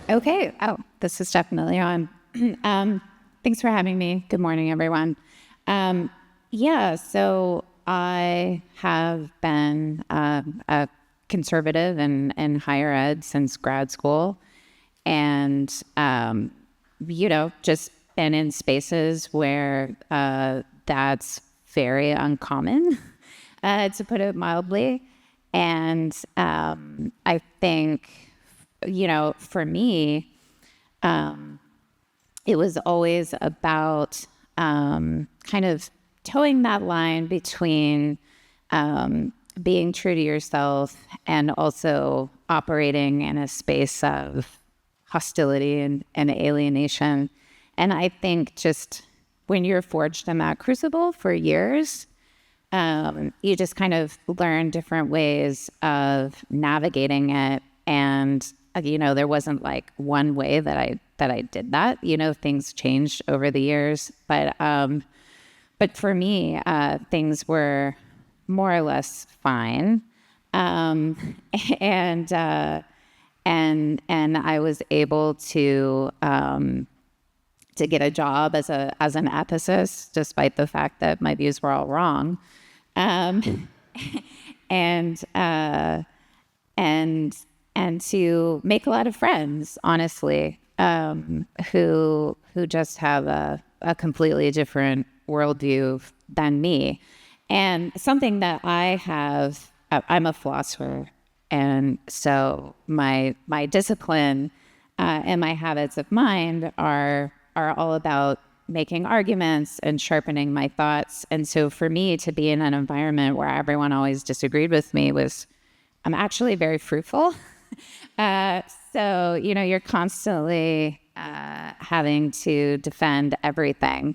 Okay. Oh, this is definitely on. Thanks for having me. Good morning, everyone. So I have been a conservative in higher ed since grad school, and just been in spaces where that's very uncommon, to put it mildly. And I think, for me, it was always about kind of towing that line between being true to yourself and also operating in a space of hostility and alienation. And I think just when you're forged in that crucible for years, you just kind of learn different ways of navigating it. And, there wasn't like one way that I did that. Things changed over the years. But for me, things were more or less fine. And I was able to get a job as an ethicist, despite the fact that my views were all wrong. And to make a lot of friends, honestly, who just have a completely different worldview than me. And something that I'm a philosopher, and so my discipline and my habits of mind are all about making arguments and sharpening my thoughts. And so for me to be in an environment where everyone always disagreed with me I'm actually very fruitful. So, you're constantly having to defend everything.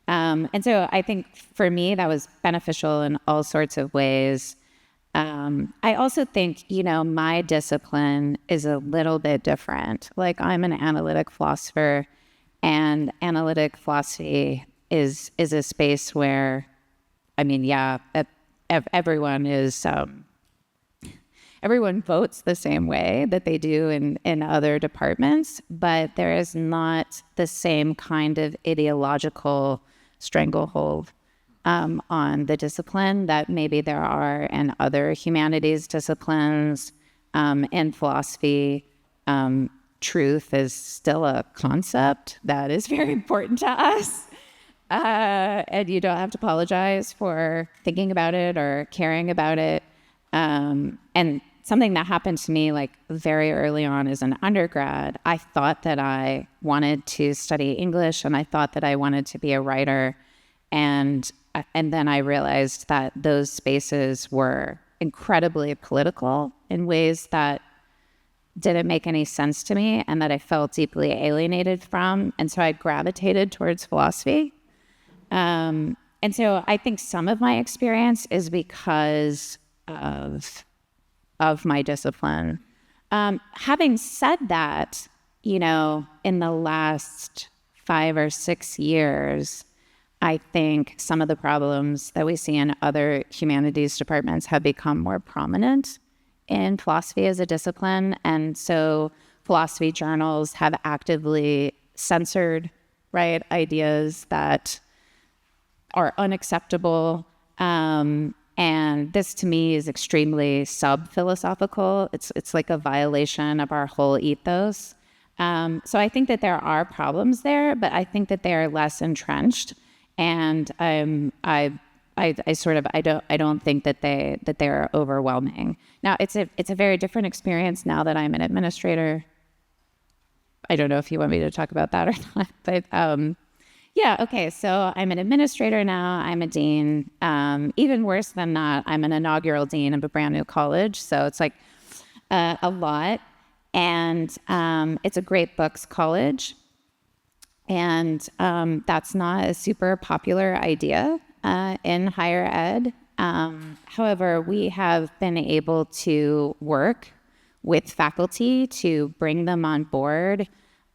And so I think for me, that was beneficial in all sorts of ways. I also think, my discipline is a little bit different. Like, I'm an analytic philosopher, and analytic philosophy is a space where, everyone is... everyone votes the same way that they do in other departments, but there is not the same kind of ideological stranglehold on the discipline that maybe there are in other humanities disciplines. In philosophy, truth is still a concept that is very important to us. And you don't have to apologize for thinking about it or caring about it. And something that happened to me like very early on as an undergrad, I thought that I wanted to study English and I thought that I wanted to be a writer. And then I realized that those spaces were incredibly political in ways that didn't make any sense to me and that I felt deeply alienated from. And so I gravitated towards philosophy. And so I think some of my experience is because of my discipline. Having said that, in the last 5 or 6 years, I think some of the problems that we see in other humanities departments have become more prominent in philosophy as a discipline. And so philosophy journals have actively censored, ideas that are unacceptable. And this to me is extremely sub-philosophical. It's like a violation of our whole ethos. So I think that there are problems there, but I think that they are less entrenched. And I don't think that they are overwhelming. Now it's a very different experience now that I'm an administrator. I don't know if you want me to talk about that or not, but yeah, okay, so I'm an administrator now, I'm a dean. Even worse than that, I'm an inaugural dean of a brand new college, so it's like a lot. And it's a great books college. And that's not a super popular idea in higher ed. However, we have been able to work with faculty to bring them on board.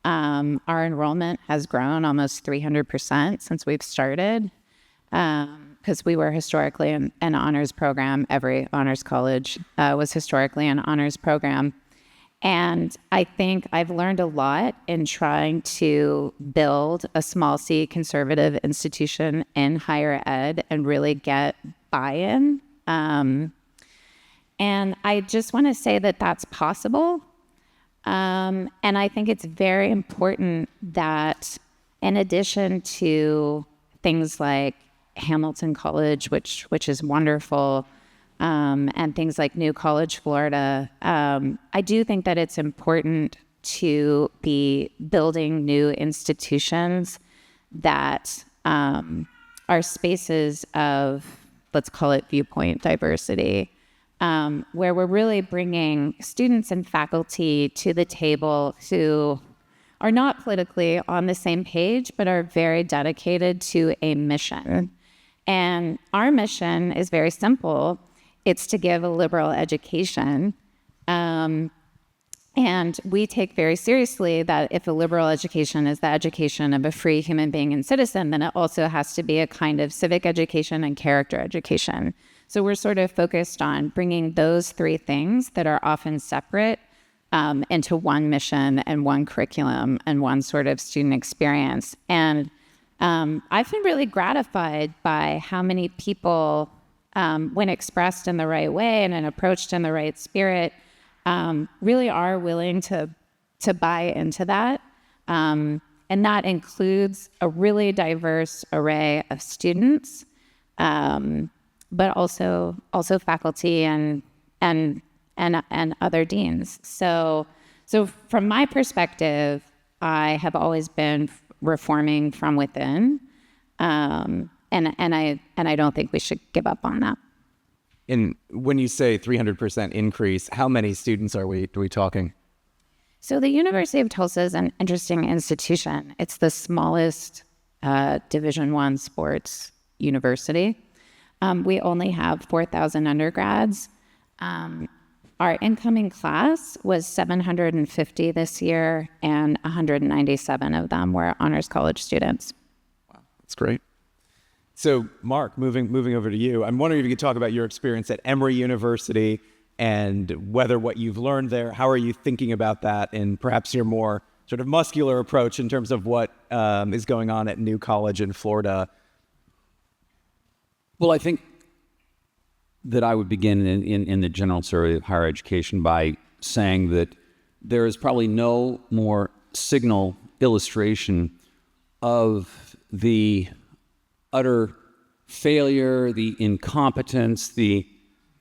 Our enrollment has grown almost 300% since we've started, because we were historically an honors program. Every honors college was historically an honors program. And I think I've learned a lot in trying to build a small c conservative institution in higher ed and really get buy-in. And I just want to say that that's possible. And I think it's very important that in addition to things like Hamilton College, which is wonderful, and things like New College, Florida, I do think that it's important to be building new institutions that are spaces of, let's call it viewpoint diversity, where we're really bringing students and faculty to the table who are not politically on the same page, but are very dedicated to a mission. And our mission is very simple. It's to give a liberal education. And we take very seriously that if a liberal education is the education of a free human being and citizen, then it also has to be a kind of civic education and character education. So we're sort of focused on bringing those three things that are often separate into one mission and one curriculum and one sort of student experience. And I've been really gratified by how many people, when expressed in the right way and approached in the right spirit, really are willing to buy into that. And that includes a really diverse array of students, but also faculty and other deans. So from my perspective, I have always been reforming from within, and I don't think we should give up on that. And when you say 300% increase, how many students are we talking? So the University of Tulsa is an interesting institution. It's the smallest Division I sports university. We only have 4,000 undergrads. Our incoming class was 750 this year, and 197 of them were honors college students. Wow, that's great. So, Mark, moving over to you, I'm wondering if you could talk about your experience at Emory University and whether what you've learned there, how are you thinking about that, and perhaps your more sort of muscular approach in terms of what is going on at New College in Florida. Well, I think that I would begin in the general survey of higher education by saying that there is probably no more signal illustration of the utter failure, the incompetence, the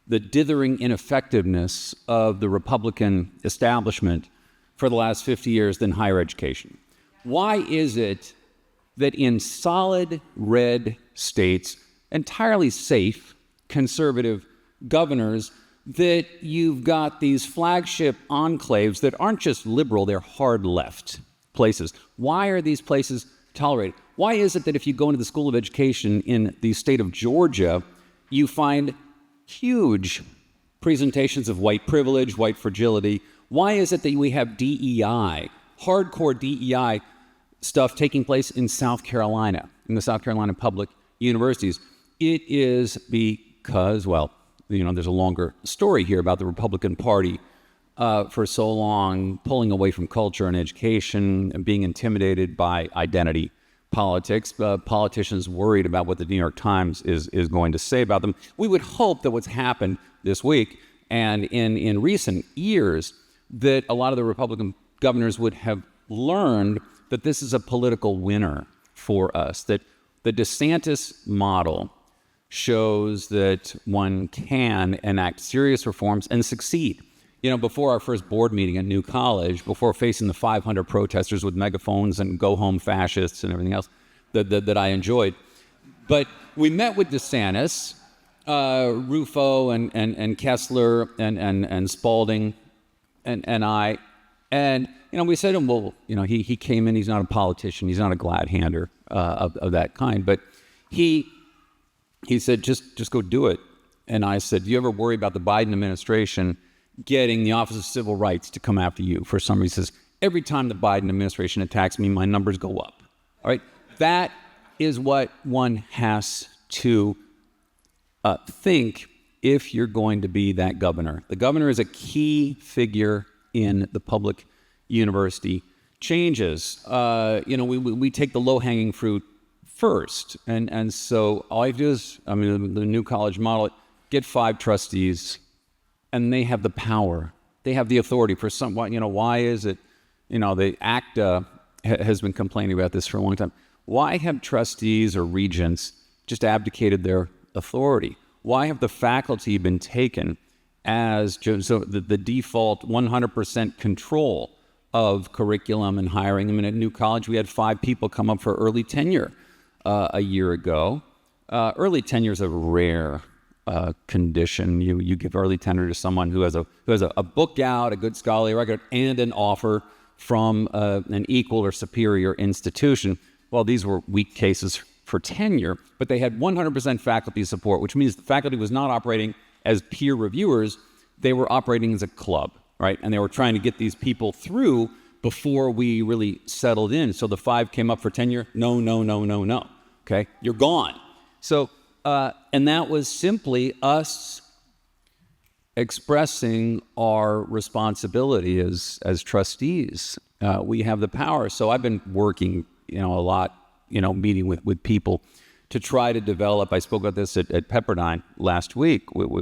dithering ineffectiveness of the Republican establishment for the last 50 years than higher education. Why is it that in solid red states, entirely safe, conservative governors, that you've got these flagship enclaves that aren't just liberal, they're hard left places? Why are these places tolerated? Why is it that if you go into the School of Education in the state of Georgia, you find huge presentations of white privilege, white fragility? Why is it that we have DEI, hardcore DEI stuff taking place in South Carolina, in the South Carolina public universities? It is because, well, there's a longer story here about the Republican Party for so long pulling away from culture and education and being intimidated by identity politics. Politicians worried about what the New York Times is going to say about them. We would hope that what's happened this week and in recent years, that a lot of the Republican governors would have learned that this is a political winner for us, that the DeSantis model shows that one can enact serious reforms and succeed. Before our first board meeting at New College, before facing the 500 protesters with megaphones and go home fascists and everything else that I enjoyed. But we met with DeSantis, Rufo and Kessler and Spalding and I, and we said to him, well, he came in, he's not a politician, he's not a glad-hander of that kind, but he said, just go do it. And I said, do you ever worry about the Biden administration getting the Office of Civil Rights to come after you for some reason? He says, every time the Biden administration attacks me, my numbers go up. All right, that is what one has to think if you're going to be that governor. The governor is a key figure in the public university changes. We take the low-hanging fruit first. And so all you do is, the new college model, get 5 trustees, and they have the power. They have the authority for why is it, the ACTA has been complaining about this for a long time. Why have trustees or regents just abdicated their authority? Why have the faculty been taken as the default 100% control of curriculum and hiring? At New College, we had 5 people come up for early tenure a year ago. Early tenure is a rare condition. You give early tenure to someone who has a book out, a good scholarly record, and an offer from an equal or superior institution. Well, these were weak cases for tenure, but they had 100% faculty support, which means the faculty was not operating as peer reviewers. They were operating as a club, right? And they were trying to get these people through before we really settled in. So the 5 came up for tenure. No. Okay, you're gone. So, and that was simply us expressing our responsibility as trustees. We have the power. So I've been working, a lot, meeting with people to try to develop. I spoke about this at Pepperdine last week with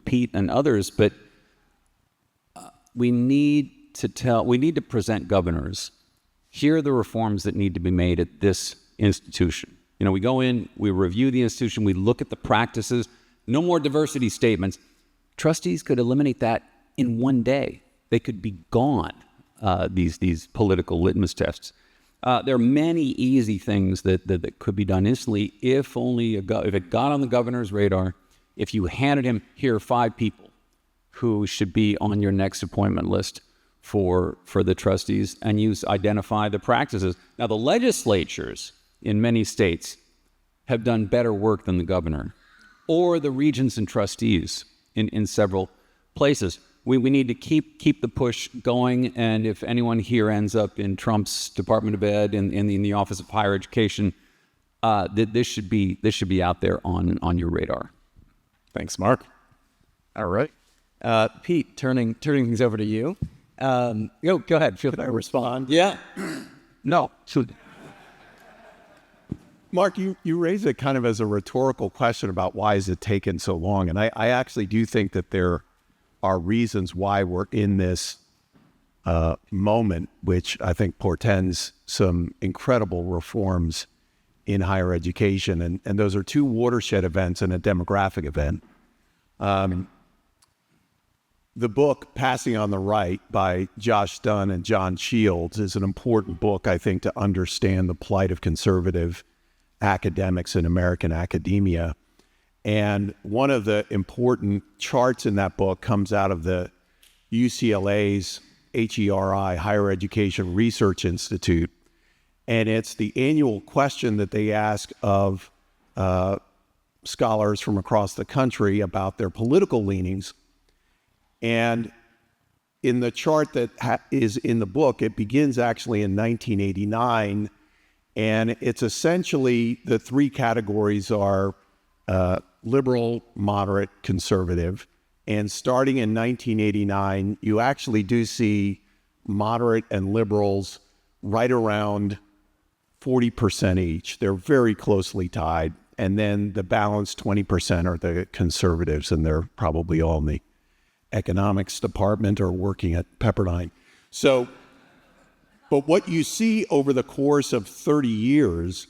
Pete and others, but we need to present governors. Here are the reforms that need to be made at this institution. We go in, we review the institution, we look at the practices. No more diversity statements. Trustees could eliminate that in one day. They could be gone, these political litmus tests. There are many easy things that could be done instantly if it got on the governor's radar, if you handed him, here are 5 people who should be on your next appointment list for the trustees, and you identify the practices. Now, the legislatures in many states have done better work than the governor or the regents and trustees in several places. We need to keep the push going, and if anyone here ends up in Trump's Department of Ed in the Office of Higher Education, this should be out there on your radar. Thanks, Mark. All right, Pete, turning things over to you. Go ahead. Feel free to respond. Yeah. No. Mark, you raise it kind of as a rhetorical question about why is it taken so long, and I actually do think that there are reasons why we're in this moment, which I think portends some incredible reforms in higher education, and those are 2 watershed events and a demographic event. The book Passing on the Right by Josh Dunn and John Shields is an important book, I think, to understand the plight of conservative academics in American academia. And one of the important charts in that book comes out of the UCLA's HERI, Higher Education Research Institute. And it's the annual question that they ask of scholars from across the country about their political leanings. And in the chart that is in the book, it begins actually in 1989. And it's essentially the 3 categories are liberal, moderate, conservative. And starting in 1989, you actually do see moderate and liberals right around 40% each. They're very closely tied. And then the balanced 20% are the conservatives, and they're probably all in the economics department or working at Pepperdine. But what you see over the course of 30 years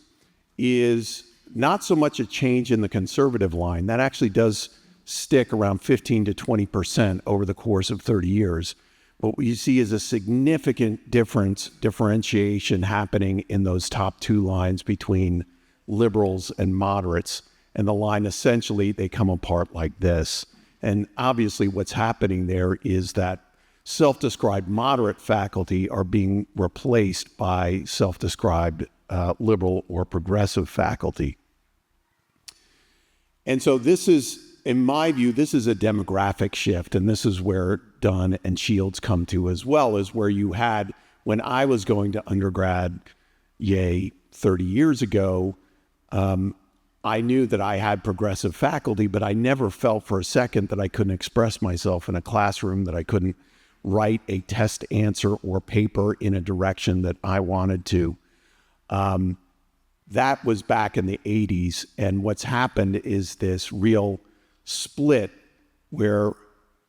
is not so much a change in the conservative line. That actually does stick around 15 to 20% over the course of 30 years. But what you see is a significant differentiation happening in those top 2 lines between liberals and moderates. And the line, essentially, they come apart like this. And obviously what's happening there is that self-described moderate faculty are being replaced by self-described liberal or progressive faculty. And so this is, in my view, this is a demographic shift, and this is where Dunn and Shields come to as well, is where you had, when I was going to undergrad, 30 years ago, I knew that I had progressive faculty, but I never felt for a second that I couldn't express myself in a classroom, that I couldn't write a test answer or paper in a direction that I wanted to. That was back in the 80s. And what's happened is this real split where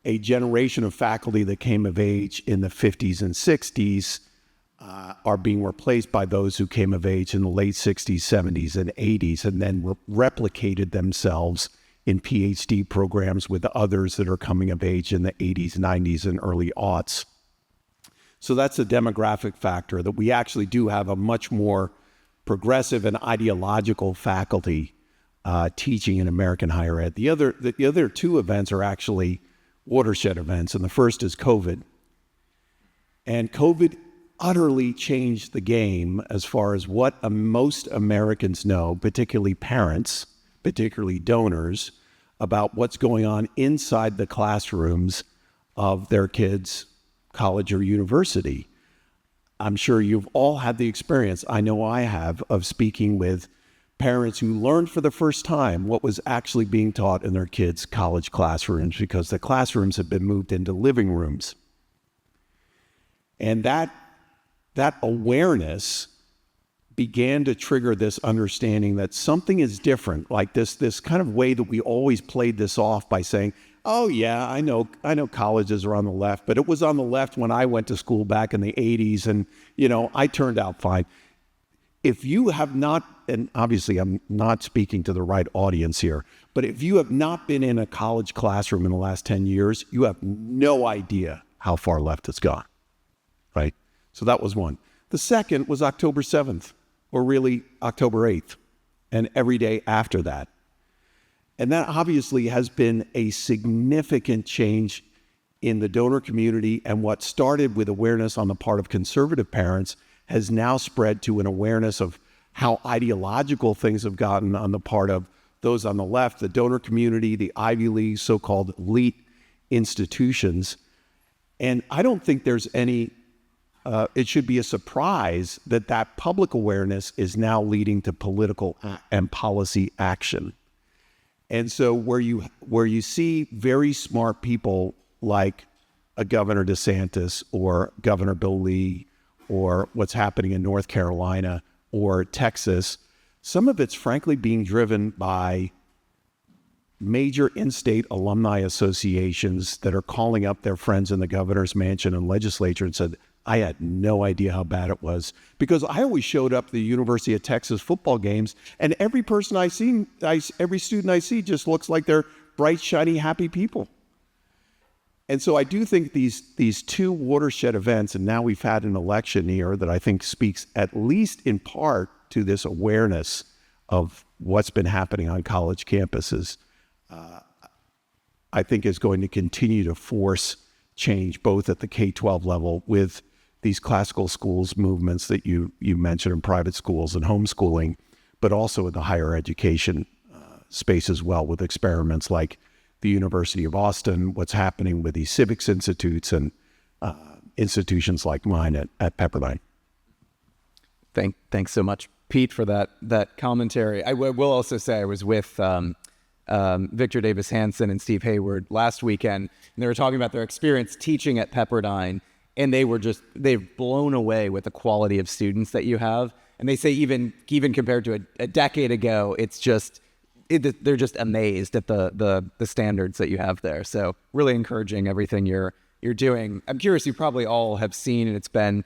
a generation of faculty that came of age in the 50s and 60s are being replaced by those who came of age in the late 60s, 70s, and 80s, and then replicated themselves in PhD programs with others that are coming of age in the 80s, 90s, and early aughts. So that's a demographic factor, that we actually do have a much more progressive and ideological faculty teaching in American higher ed. The other two events are actually watershed events, and the first is COVID. And COVID utterly changed the game as far as what most Americans know, particularly parents, particularly donors, about what's going on inside the classrooms of their kids' college or university. I'm sure you've all had the experience, I know I have, of speaking with parents who learned for the first time what was actually being taught in their kids' college classrooms, because the classrooms have been moved into living rooms. And that awareness began to trigger this understanding that something is different, like this kind of way that we always played this off by saying, oh yeah, I know colleges are on the left, but it was on the left when I went to school back in the 80s, and I turned out fine. If you have not, and obviously I'm not speaking to the right audience here, but if you have not been in a college classroom in the last 10 years, you have no idea how far left it's gone, right? So that was one. The second was October 7th, or really October 8th, and every day after that. And that obviously has been a significant change in the donor community, and what started with awareness on the part of conservative parents has now spread to an awareness of how ideological things have gotten on the part of those on the left, the donor community, the Ivy League, so-called elite institutions. And I don't think there's any, it should be a surprise that public awareness is now leading to political and policy action. And so where you see very smart people like a Governor DeSantis or Governor Bill Lee, or what's happening in North Carolina or Texas, some of it's frankly being driven by major in-state alumni associations that are calling up their friends in the governor's mansion and legislature and said, I had no idea how bad it was, because I always showed up to the University of Texas football games, and every person every student I see just looks like they're bright, shiny, happy people. And so I do think these two watershed events, and now we've had an election here that I think speaks at least in part to this awareness of what's been happening on college campuses, I think is going to continue to force change both at the K-12 level with these classical schools movements that you mentioned in private schools and homeschooling, but also in the higher education space as well, with experiments like the University of Austin, what's happening with these civics institutes and institutions like mine at Pepperdine. Thanks so much, Pete, for that commentary. I will also say I was with Victor Davis Hanson and Steve Hayward last weekend, and they were talking about their experience teaching at Pepperdine, and they're blown away with the quality of students that you have. And they say even compared to a decade ago, they're just amazed at the standards that you have there. So really encouraging everything you're doing. I'm curious, you probably all have seen, and it's been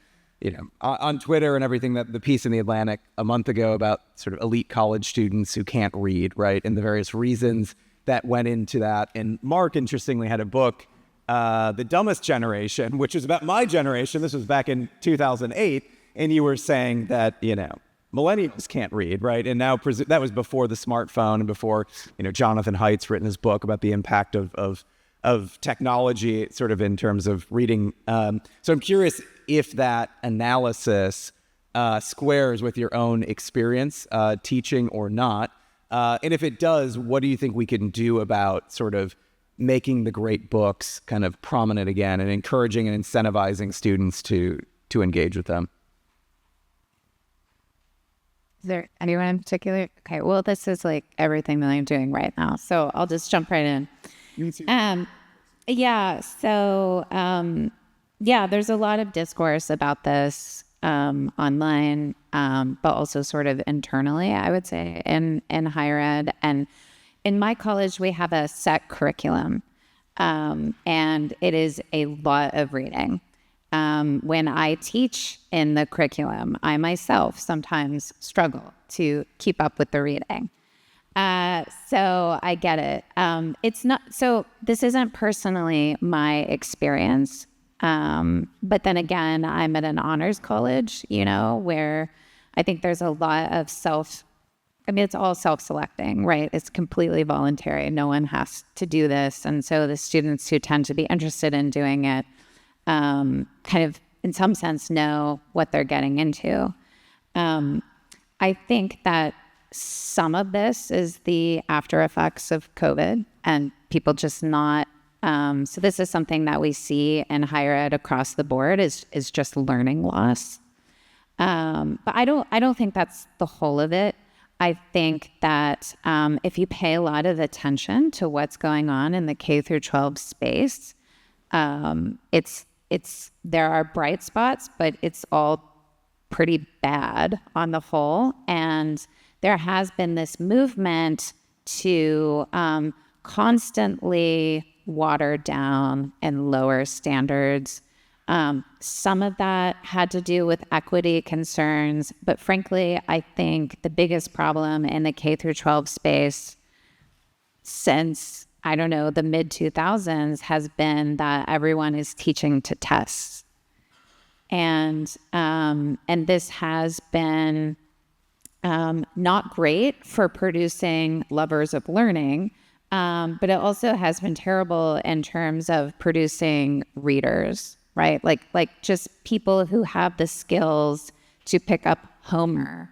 on Twitter and everything, that the piece in The Atlantic a month ago about sort of elite college students who can't read, right? And the various reasons that went into that. And Mark, interestingly, had a book, The Dumbest Generation, which is about my generation. This was back in 2008. And you were saying that, millennials can't read, right? And now that was before the smartphone and before, Jonathan Haidt's written his book about the impact of technology sort of in terms of reading. So I'm curious if that analysis squares with your own experience teaching or not. And if it does, what do you think we can do about sort of making the great books kind of prominent again and encouraging and incentivizing students to engage with them? Is there anyone in particular? Okay, well, this is like everything that I'm doing right now, so I'll just jump right in. There's a lot of discourse about this online, but also sort of internally, I would say, in higher ed. And in my college, we have a set curriculum, and it is a lot of reading. When I teach in the curriculum, I myself sometimes struggle to keep up with the reading. So I get it. It's not, so this isn't personally my experience. But then again, I'm at an honors college, where I think there's a lot of it's all self-selecting, right? It's completely voluntary. No one has to do this. And so the students who tend to be interested in doing it, kind of in some sense know what they're getting into. I think that some of this is the after effects of COVID and people just not, so this is something that we see in higher ed across the board is just learning loss. But I don't think that's the whole of it. I think that if you pay a lot of attention to what's going on in the K through 12 space, there are bright spots, but it's all pretty bad on the whole. And there has been this movement to constantly water down and lower standards. Some of that had to do with equity concerns, but frankly, I think the biggest problem in the K through 12 space since, I don't know, the mid 2000s has been that everyone is teaching to tests. And this has been not great for producing lovers of learning, but it also has been terrible in terms of producing readers, right? Like just people who have the skills to pick up Homer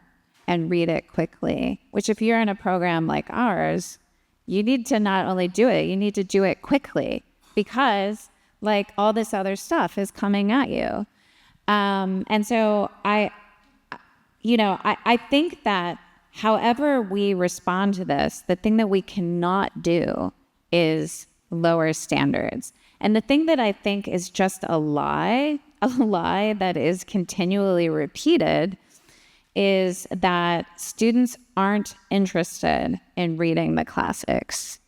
and read it quickly, which if you're in a program like ours, you need to not only do it, you need to do it quickly because like all this other stuff is coming at you. And so I think that however we respond to this, the thing that we cannot do is lower standards. And the thing that I think is just a lie that is continually repeated is that students aren't interested in reading the classics.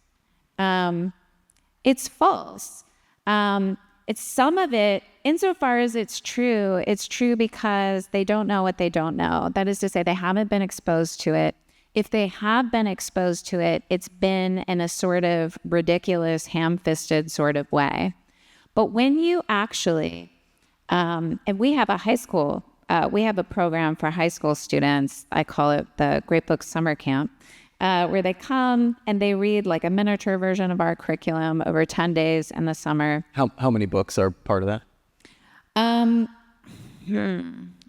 It's false. It's some of it, insofar as it's true because they don't know what they don't know. That is to say, they haven't been exposed to it. If they have been exposed to it, it's been in a sort of ridiculous, ham-fisted sort of way. But when you actually, and we have a high school, we have a program for high school students, I call it the Great Book Summer Camp, where they come and they read like a miniature version of our curriculum over 10 days in the summer. How many books are part of that?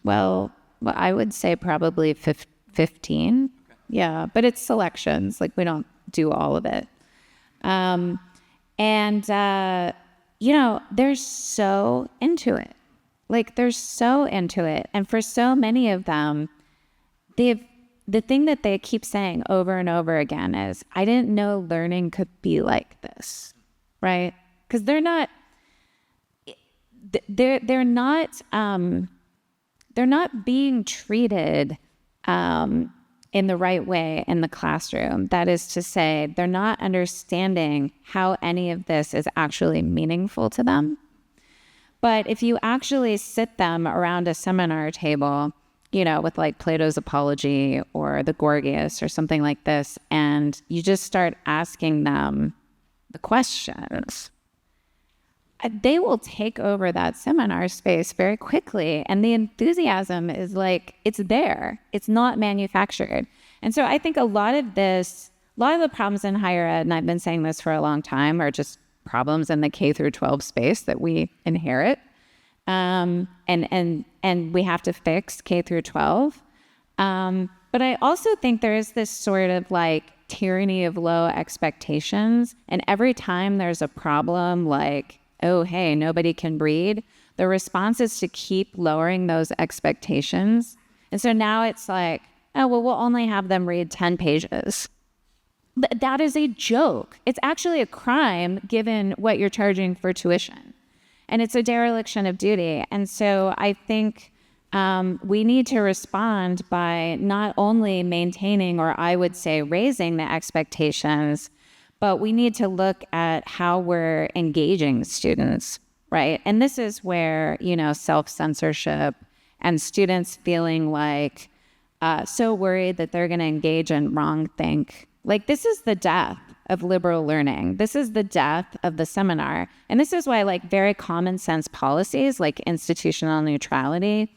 Well, I would say probably 15. Yeah, but it's selections. Like we don't do all of it. They're so into it. They're so into it. And for so many of them, the thing that they keep saying over and over again is, I didn't know learning could be like this, right? Because they're not being treated in the right way in the classroom. That is to say, they're not understanding how any of this is actually meaningful to them. But if you actually sit them around a seminar table, with like Plato's Apology or the Gorgias or something like this, and you just start asking them the questions, they will take over that seminar space very quickly. And the enthusiasm is it's there. It's not manufactured. And so I think a lot of the problems in higher ed, and I've been saying this for a long time, are just problems in the K through 12 space that we inherit. And we have to fix K through 12. But I also think there is this sort of tyranny of low expectations. And every time there's a problem oh, hey, nobody can read, the response is to keep lowering those expectations. And so now it's oh, well, we'll only have them read 10 pages. That is a joke. It's actually a crime given what you're charging for tuition. And it's a dereliction of duty. And so I think we need to respond by not only maintaining, or I would say raising the expectations, but we need to look at how we're engaging students, right? And this is where, self-censorship and students feeling like so worried that they're going to engage in wrongthink. Like, this is the death of liberal learning. This is the death of the seminar. And this is why, very common sense policies like institutional neutrality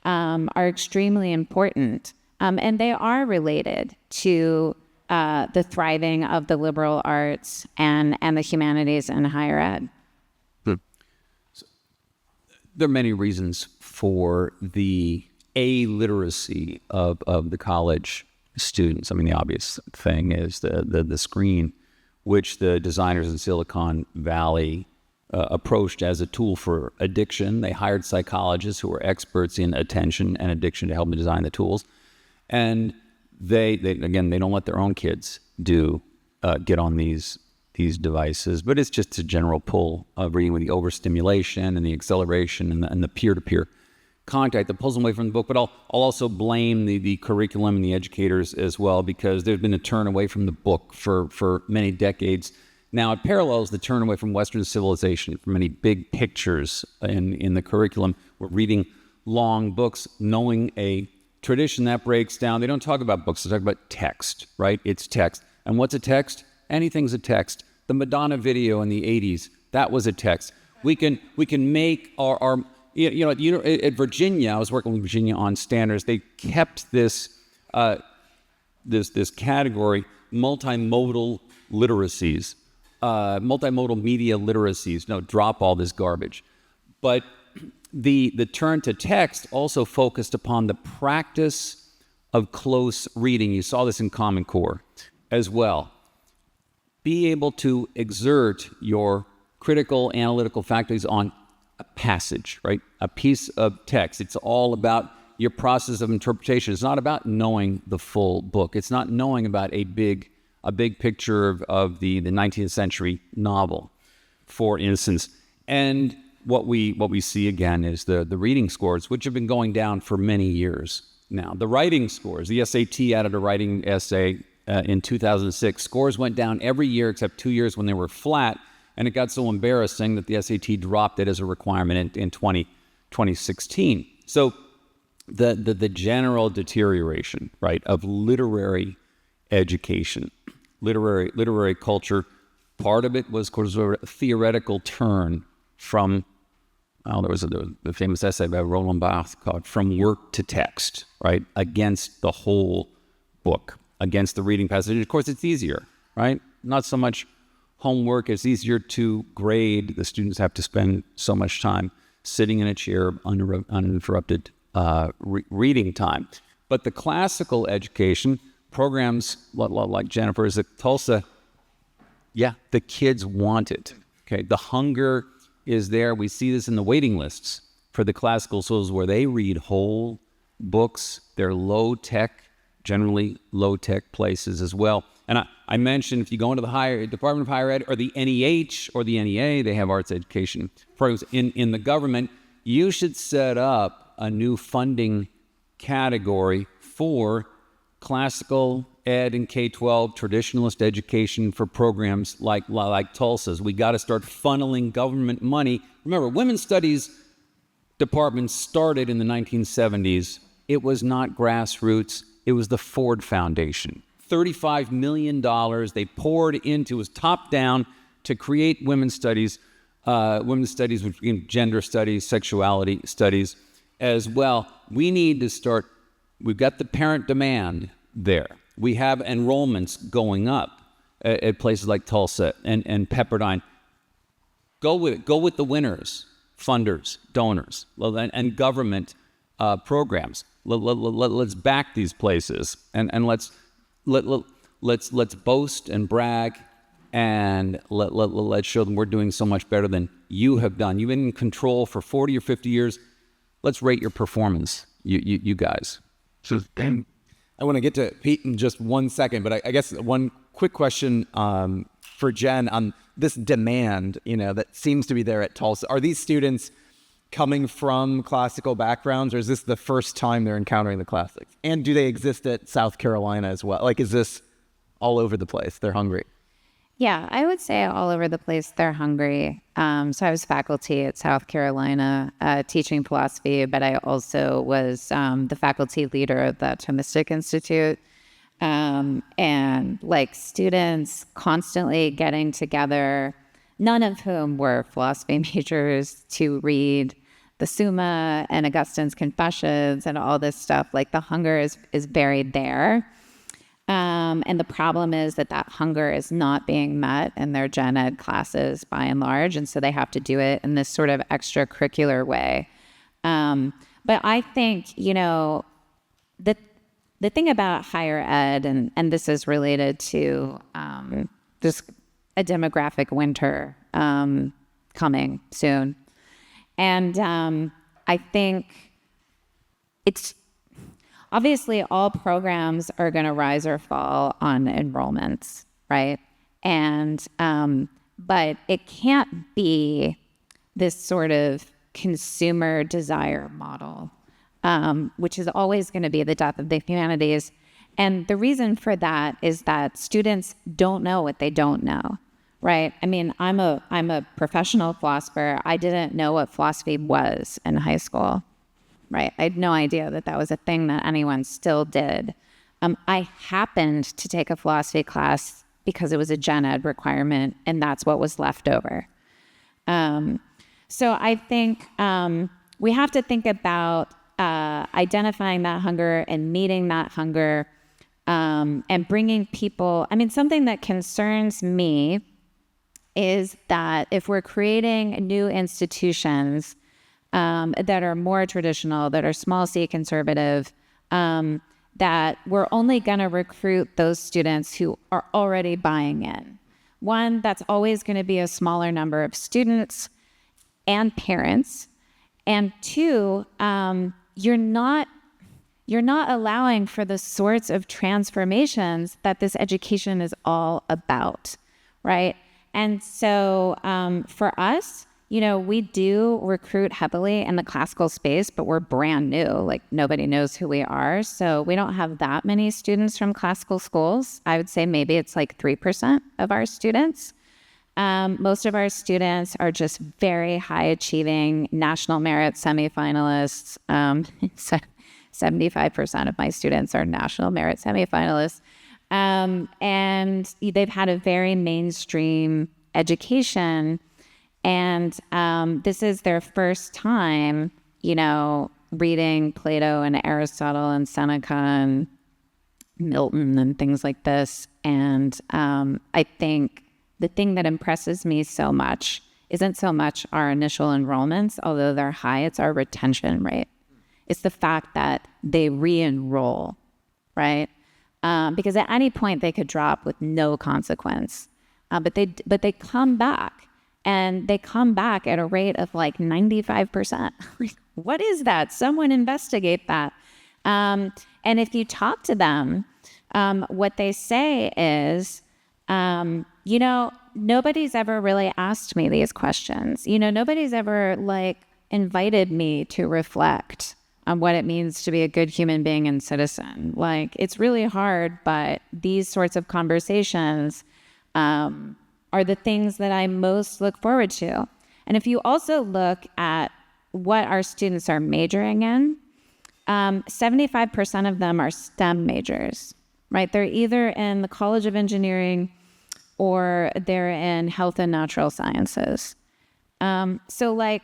are extremely important. And they are related to the thriving of the liberal arts and the humanities and higher ed. There are many reasons for the illiteracy of the college students. I mean, the obvious thing is the screen, which the designers in Silicon Valley approached as a tool for addiction. They hired psychologists who were experts in attention and addiction to help them design the tools. And they don't let their own kids get on these devices, but it's just a general pull of reading with the overstimulation and the acceleration and the peer-to-peer contact that pulls them away from the book. But I'll also blame the curriculum and the educators as well, because there's been a turn away from the book for many decades. Now it parallels the turn away from Western civilization, from many big pictures in the curriculum. We're reading long books, knowing a tradition that breaks down. They don't talk about books, they talk about text, right? It's text. And what's a text? Anything's a text. The Madonna video in the 80s, that was a text. We can make our at Virginia, I was working with Virginia on standards. They kept this category, multimodal literacies, multimodal media literacies. No, drop all this garbage. But the turn to text also focused upon the practice of close reading. You saw this in Common Core as well. Be able to exert your critical analytical faculties on a passage, right? A piece of text. It's all about your process of interpretation. It's not about knowing the full book. It's not knowing about a big picture of the 19th century novel, for instance. And what we see again is the reading scores, which have been going down for many years now. The writing scores, the SAT added a writing essay in 2006. Scores went down every year except 2 years when they were flat. And it got so embarrassing that the SAT dropped it as a requirement in 2016. So the general deterioration, right, of literary education, literary culture, part of it was a theoretical turn from, there was a famous essay by Roland Barthes called From Work to Text, right, against the whole book, against the reading passage. Of course, it's easier, right? Not so much homework. It's easier to grade. The students have to spend so much time sitting in a chair, uninterrupted reading time. But the classical education programs like Jennifer's at Tulsa, yeah, the kids want it. Okay, the hunger is there. We see this in the waiting lists for the classical schools where they read whole books. They're low-tech, generally low-tech places as well. And I mentioned, if you go into the Department of Higher Ed or the NEH or the NEA, they have arts education programs. In the government, you should set up a new funding category for classical ed and K-12 traditionalist education for programs like Tulsa's. We got to start funneling government money. Remember, women's studies departments started in the 1970s. It was not grassroots. It was the Ford Foundation. $35 million they poured into, it was top down, to create women's studies, which gender studies, sexuality studies as well. We need to start, we've got the parent demand there. We have enrollments going up at places like Tulsa and Pepperdine. Go with it. Go with the winners, funders, donors, and government programs. Let's back these places and let's boast and brag, and let's show them we're doing so much better than you have done. You've been in control for 40 or 50 years. Let's rate your performance, you guys. So then, I want to get to Pete in just 1 second, but I guess one quick question for Jen on this demand, that seems to be there at Tulsa. Are these students coming from classical backgrounds, or is this the first time they're encountering the classics? And do they exist at South Carolina as well? Like, is this all over the place? They're hungry. Yeah, I would say all over the place they're hungry. So I was faculty at South Carolina teaching philosophy, but I also was the faculty leader of the Thomistic Institute. And like students constantly getting together, none of whom were philosophy majors, to read the Summa and Augustine's Confessions and all this stuff. Like the hunger is buried there. And the problem is that hunger is not being met in their gen ed classes by and large. And so they have to do it in this sort of extracurricular way. But I think, the thing about higher ed, and this is related to just a demographic winter coming soon. And I think it's obviously all programs are going to rise or fall on enrollments, right? And but it can't be this sort of consumer desire model, which is always going to be the death of the humanities. And the reason for that is that students don't know what they don't know, right? I mean, I'm a professional philosopher. I didn't know what philosophy was in high school, right? I had no idea that was a thing that anyone still did. I happened to take a philosophy class because it was a gen ed requirement, and that's what was left over. So I think we have to think about identifying that hunger and meeting that hunger, and bringing people. I mean, something that concerns me is that if we're creating new institutions that are more traditional, that are small C conservative, that we're only going to recruit those students who are already buying in. One, that's always going to be a smaller number of students and parents. And two, you're not allowing for the sorts of transformations that this education is all about, right? And so for us, we do recruit heavily in the classical space, but we're brand new. Like nobody knows who we are. So we don't have that many students from classical schools. I would say maybe it's like 3% of our students. Most of our students are just very high achieving national merit semifinalists. 75% of my students are national merit semifinalists. And they've had a very mainstream education. And this is their first time, reading Plato and Aristotle and Seneca and Milton and things like this. And I think the thing that impresses me so much isn't so much our initial enrollments, although they're high, it's our retention rate. It's the fact that they re-enroll, right? Because at any point they could drop with no consequence. But they come back. And they come back at a rate of like 95%. What is that? Someone investigate that. And if you talk to them, what they say is, nobody's ever really asked me these questions. Nobody's ever invited me to reflect on what it means to be a good human being and citizen. It's really hard, but these sorts of conversations, are the things that I most look forward to. And if you also look at what our students are majoring in, 75% of them are STEM majors, right? They're either in the College of Engineering or they're in health and natural sciences. So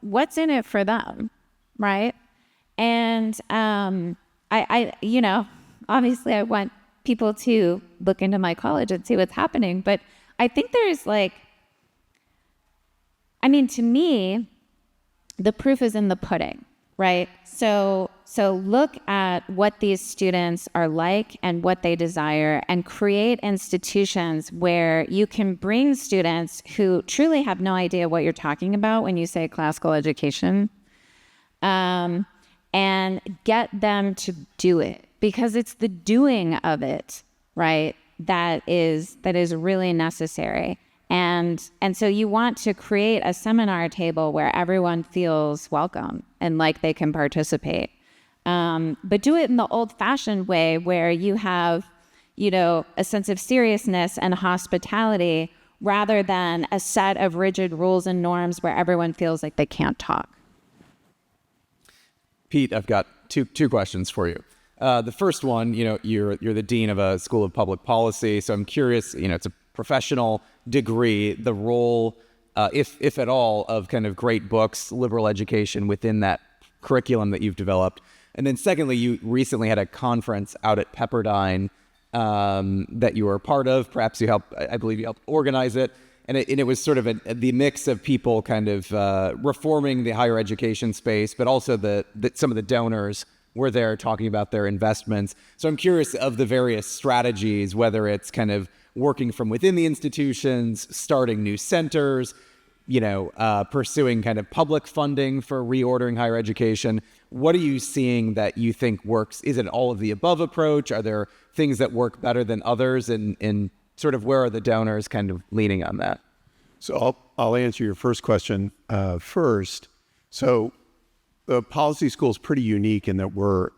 what's in it for them, right? And obviously I want people to look into my college and see what's happening, but I think there's to me, the proof is in the pudding, right? So look at what these students are like and what they desire, and create institutions where you can bring students who truly have no idea what you're talking about when you say classical education, and get them to do it, because it's the doing of it, right, that is really necessary. And so you want to create a seminar table where everyone feels welcome and like they can participate. But do it in the old-fashioned way where you have, a sense of seriousness and hospitality rather than a set of rigid rules and norms where everyone feels like they can't talk. Pete, I've got two questions for you. The first one, you're the dean of a school of public policy, so I'm curious, it's a professional degree, the role, if at all, of kind of great books, liberal education within that curriculum that you've developed. And then secondly, you recently had a conference out at Pepperdine that you were a part of. Perhaps I believe you helped organize it. And it was sort of the mix of people kind of reforming the higher education space, but also some of the donors were there talking about their investments. So I'm curious of the various strategies, whether it's kind of working from within the institutions, starting new centers, pursuing kind of public funding for reordering higher education. What are you seeing that you think works? Is it all of the above approach? Are there things that work better than others? And sort of where are the donors kind of leaning on that? So I'll answer your first question first. So the policy school is pretty unique in that we're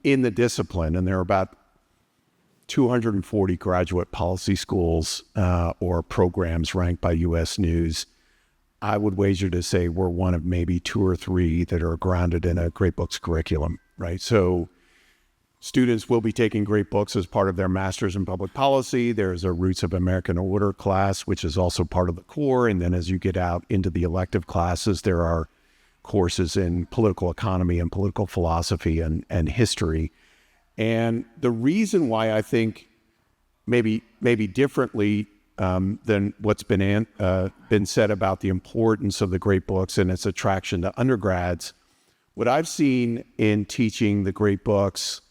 in the discipline, and there are about 240 graduate policy schools or programs ranked by U.S. News. I would wager to say we're one of maybe 2 or 3 that are grounded in a Great Books curriculum, right? So students will be taking Great Books as part of their master's in public policy. There's a Roots of American Order class, which is also part of the core. And then as you get out into the elective classes, there are courses in political economy and political philosophy and history. And the reason why I think maybe differently than what's been said about the importance of the Great Books and its attraction to undergrads, what I've seen in teaching the Great Books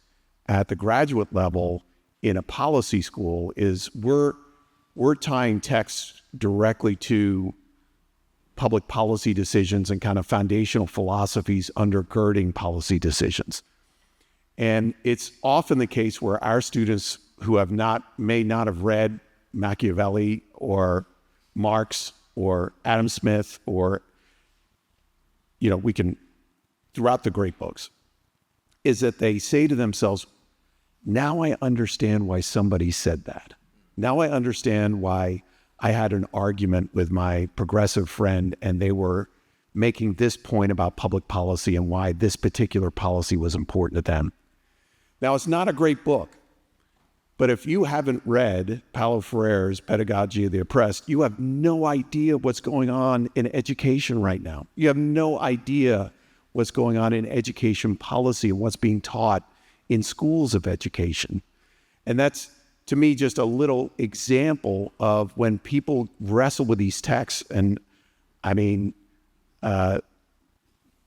at the graduate level in a policy school is we're tying texts directly to public policy decisions and kind of foundational philosophies undergirding policy decisions. And it's often the case where our students who may not have read Machiavelli or Marx or Adam Smith or, we can, throughout the Great Books, is that they say to themselves, now I understand why somebody said that. Now I understand why I had an argument with my progressive friend and they were making this point about public policy and why this particular policy was important to them. Now, it's not a great book, but if you haven't read Paulo Freire's Pedagogy of the Oppressed, you have no idea what's going on in education right now. You have no idea what's going on in education policy and what's being taught in schools of education. And that's, to me, just a little example of when people wrestle with these texts. And I mean,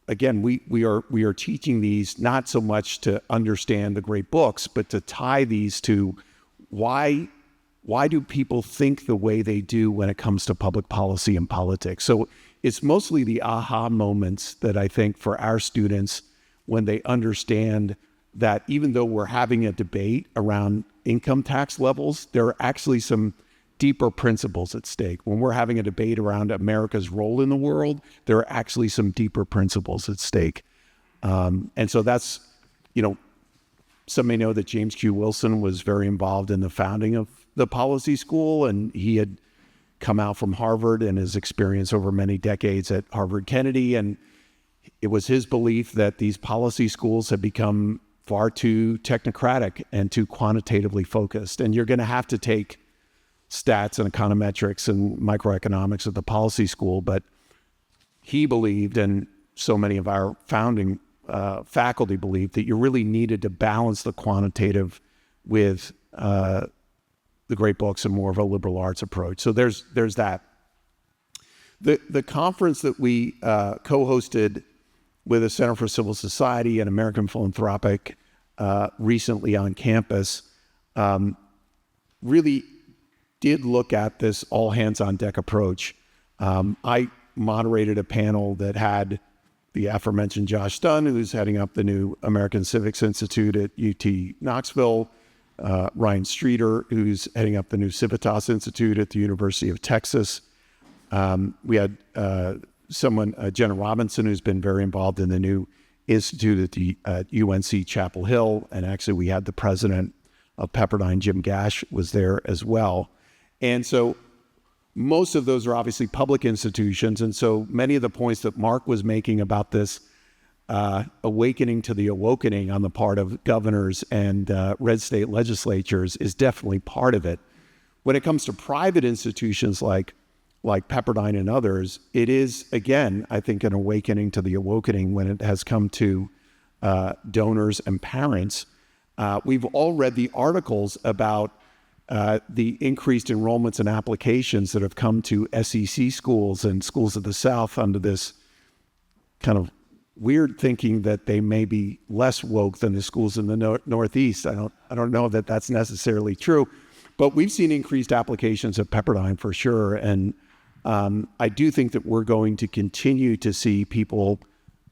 again, we are teaching these not so much to understand the great books, but to tie these to why do people think the way they do when it comes to public policy and politics. So it's mostly the aha moments that I think for our students when they understand that even though we're having a debate around income tax levels, there are actually some deeper principles at stake. When we're having a debate around America's role in the world, there are actually some deeper principles at stake. And so that's, some may know that James Q. Wilson was very involved in the founding of the policy school, and he had come out from Harvard and his experience over many decades at Harvard Kennedy. And it was his belief that these policy schools had become far too technocratic and too quantitatively focused. And you're going to have to take stats and econometrics and microeconomics at the policy school, but he believed, and so many of our founding faculty believed, that you really needed to balance the quantitative with the great books and more of a liberal arts approach. So there's that. The conference that we co-hosted with the Center for Civil Society and American Philanthropic recently on campus really did look at this all hands on deck approach. I moderated a panel that had the aforementioned Josh Dunn, who's heading up the new American Civics Institute at UT Knoxville, Ryan Streeter, who's heading up the new Civitas Institute at the University of Texas. We had Jenna Robinson, who's been very involved in the new institute at the UNC Chapel Hill, and actually we had the president of Pepperdine, Jim Gash, was there as well. And so most of those are obviously public institutions, and so many of the points that Mark was making about this awakening to the awokening on the part of governors and red state legislatures is definitely part of it. When it comes to private institutions like Pepperdine and others, it is, again, I think, an awakening to the awakening when it has come to donors and parents. We've all read the articles about the increased enrollments and applications that have come to SEC schools and schools of the South under this kind of weird thinking that they may be less woke than the schools in the Northeast. I don't know that that's necessarily true, but we've seen increased applications at Pepperdine for sure. And I do think that we're going to continue to see people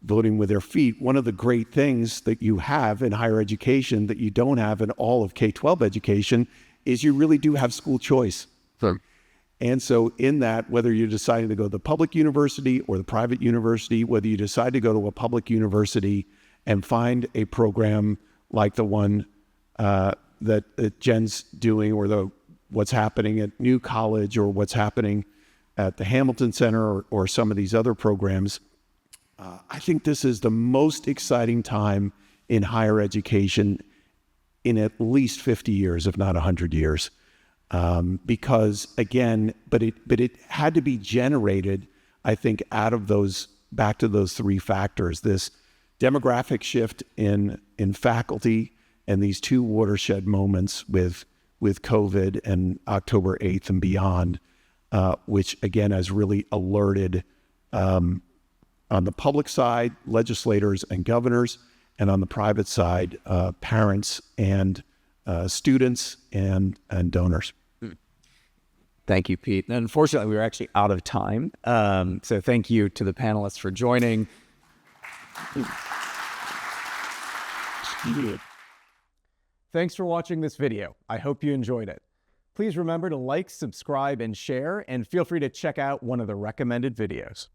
voting with their feet. One of the great things that you have in higher education that you don't have in all of K-12 education is you really do have school choice. Sure. And so in that, whether you're deciding to go to the public university or the private university, whether you decide to go to a public university and find a program like the one that Jen's doing, or what's happening at New College, or what's happening at the Hamilton Center, or some of these other programs, I think this is the most exciting time in higher education in at least 50 years, if not 100 years. Because again, but it had to be generated, I think, out of back to those three factors: this demographic shift in faculty, and these two watershed moments with COVID and October 8th and beyond, which again has really alerted, on the public side, legislators and governors, and on the private side, parents and students and donors. Thank you, Pete. And unfortunately, we were actually out of time. So thank you to the panelists for joining. Thanks for watching this video. I hope you enjoyed it. Please remember to like, subscribe, and share, and feel free to check out one of the recommended videos.